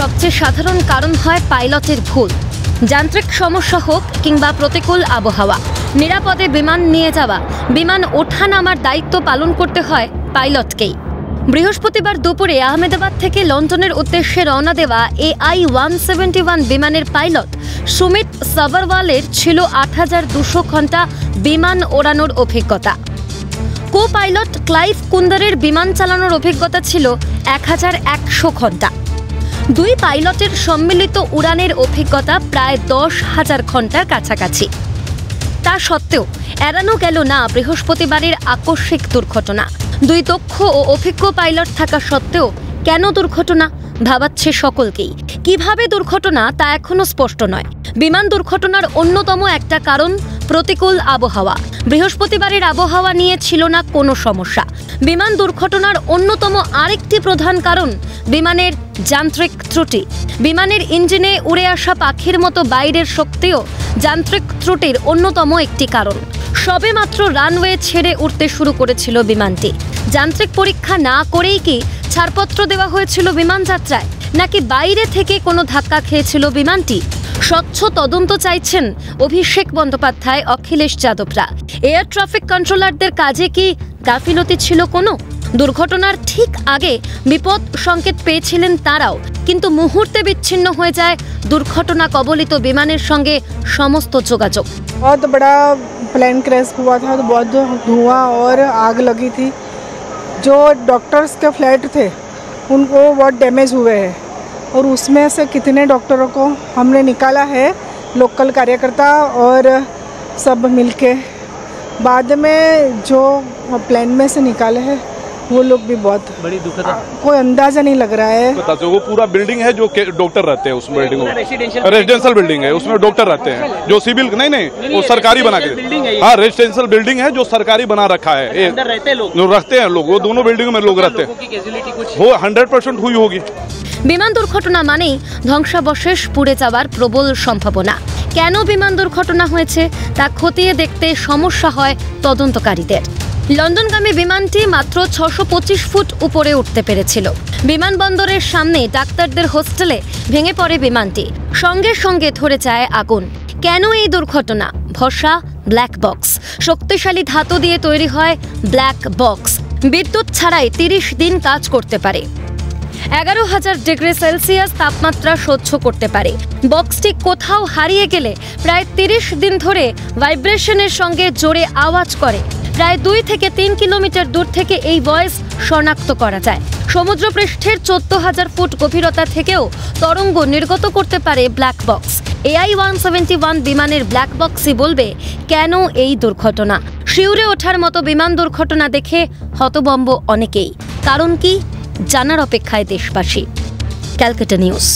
সবচেয়ে সাধারণ কারণ হয় পাইলটের ভুল। যান্ত্রিক সমস্যা হোক কিংবা প্রতিকূল আবহাওয়া, নিরাপদে বিমান নিয়ে যাওয়া, বিমান ওঠা নামার দায়িত্ব পালন করতে হয় পাইলটকেই। বৃহস্পতিবার দুপুরে আহমেদাবাদ থেকে লন্ডনের উদ্দেশ্যে রওনা দেওয়া AI-171 বিমানের পাইলট সুমিত সাভারওয়ালের ছিল ৮২০০ ঘন্টা বিমান ওড়ানোর অভিজ্ঞতা। কো পাইলট ক্লাইভ কুন্দারের বিমান চালানোর অভিজ্ঞতা ছিল ১১০০ ঘন্টা। দুই পাইলটের সম্মিলিত উড়ানের অভিজ্ঞতা প্রায় ১০,০০০ ঘন্টার কাছাকাছি। তা সত্ত্বেও এড়ানো গেল না বৃহস্পতিবারের আকস্মিক দুর্ঘটনা। দুই দক্ষ ও অভিজ্ঞ পাইলট থাকা সত্ত্বেও কেন দুর্ঘটনা ভাবাচ্ছে সকলকেই। কিভাবে দুর্ঘটনা তা এখনো স্পষ্ট নয়। বিমান দুর্ঘটনার অন্যতম একটা কারণ প্রতিকূল আবহাওয়া। বৃহস্পতিবারের আবহাওয়া নিয়ে ছিল না কোনো সমস্যা। বিমান দুর্ঘটনার অন্যতম আরেকটি প্রধান কারণ বিমানের যান্ত্রিক ত্রুটি। বিমানের ইঞ্জিনে উড়ে আসা পাখির মতো বাইরের শক্তিও যান্ত্রিক ত্রুটির অন্যতম একটি কারণ। সবেমাত্র রানওয়ে ছেড়ে উঠতে শুরু করেছিল বিমানটি। যান্ত্রিক পরীক্ষা না করেই কি ছাড়পত্র দেওয়া হয়েছিল বিমান যাত্রায়, নাকি বাইরে থেকে কোনো ধাক্কা খেয়েছিল বিমানটি? স্বচ্ছ তদন্ত চাইছেন অভিষেক বন্দ্যোপাধ্যায়, অখিলেশ যাদবরা। এয়ার ট্রাফিক কন্ট্রোলারদের কাজে কি গাফিলতি ছিল কোনো? দুর্ঘটনার ঠিক আগে বিপদ সংকেত পেয়েছিলেন তারাও, কিন্তু মুহূর্তে বিচ্ছিন্ন হয়ে যায় দুর্ঘটনা কবলিত বিমানের সঙ্গে সমস্ত যোগাযোগ। बहुत बड़ा प्लेन क्रैश हुआ था, तो बहुत धुआं और आग लगी थी। जो डॉक्टर्स के फ्लाइट थे उनको बहुत डैमेज हुए हैं, और उसमें से कितने डॉक्टरों को हमने निकाला है, लोकल कार्यकर्ता और सब मिलके। बाद में जो प्लेन में से निकाले हैं वो लोग भी बहुत बड़ी दुखद, कोई अंदाजा नहीं लग रहा है। वो पूरा बिल्डिंग है जो डॉक्टर रहते हैं उस बिल्डिंग में, रेजिडेंशियल बिल्डिंग है, उसमें डॉक्टर रहते हैं। जो सिविल नहीं वो सरकारी बना के, हाँ रेजिडेंशियल बिल्डिंग है जो सरकारी बना रखा है। रखते हैं लोग, वो दोनों बिल्डिंग में लोग रहते हैं। वो 100% हुई होगी। বিমান দুর্ঘটনা মানেই ধ্বংসাবশেষ, পুড়ে যাওয়ার প্রবল সম্ভাবনা। কেন বিমান দুর্ঘটনা হয়েছে তা খতিয়ে দেখতে সমস্যা হয় তদন্তকারীদের। লন্ডনগামী বিমানটি মাত্র ৬২৫ ফুট উপরে উঠতে পেরেছিল। বিমানবন্দরের সামনে ডাক্তারদের হোস্টেলে ভেঙে পড়ে বিমানটি। সঙ্গে সঙ্গে ধরে যায় আগুন। কেন এই দুর্ঘটনা? ভরসা ব্ল্যাক বক্স। শক্তিশালী ধাতু দিয়ে তৈরি হয় ব্ল্যাক বক্স। বিদ্যুৎ ছাড়াই ৩০ দিন কাজ করতে পারে। ১১,০০০ ডিগ্রি সেলসিয়াস তাপমাত্রা সহ্য করতে পারে। বক্সটি কোথাও হারিয়ে গেলে প্রায় ৩০ দিন ধরে ভাইব্রেশনের সঙ্গে জোরে আওয়াজ করে। প্রায় ২ থেকে ৩ কিলোমিটার দূর থেকে এই ভয়েস শনাক্ত করা যায়। সমুদ্রপৃষ্ঠের ১৪,০০০ ফুট গভীরতা থেকেও তরঙ্গ নির্গত করতে পারে ব্ল্যাক বক্স। AI-171 বিমানের ব্ল্যাক বক্সই বলবে কেন এই দুর্ঘটনা। শিউরে ওঠার মতো বিমান দুর্ঘটনা দেখে হতভম্ব অনেকেই। কারণ কি জানার অপেক্ষায় দেশবাসী। ক্যালকাটা নিউজ।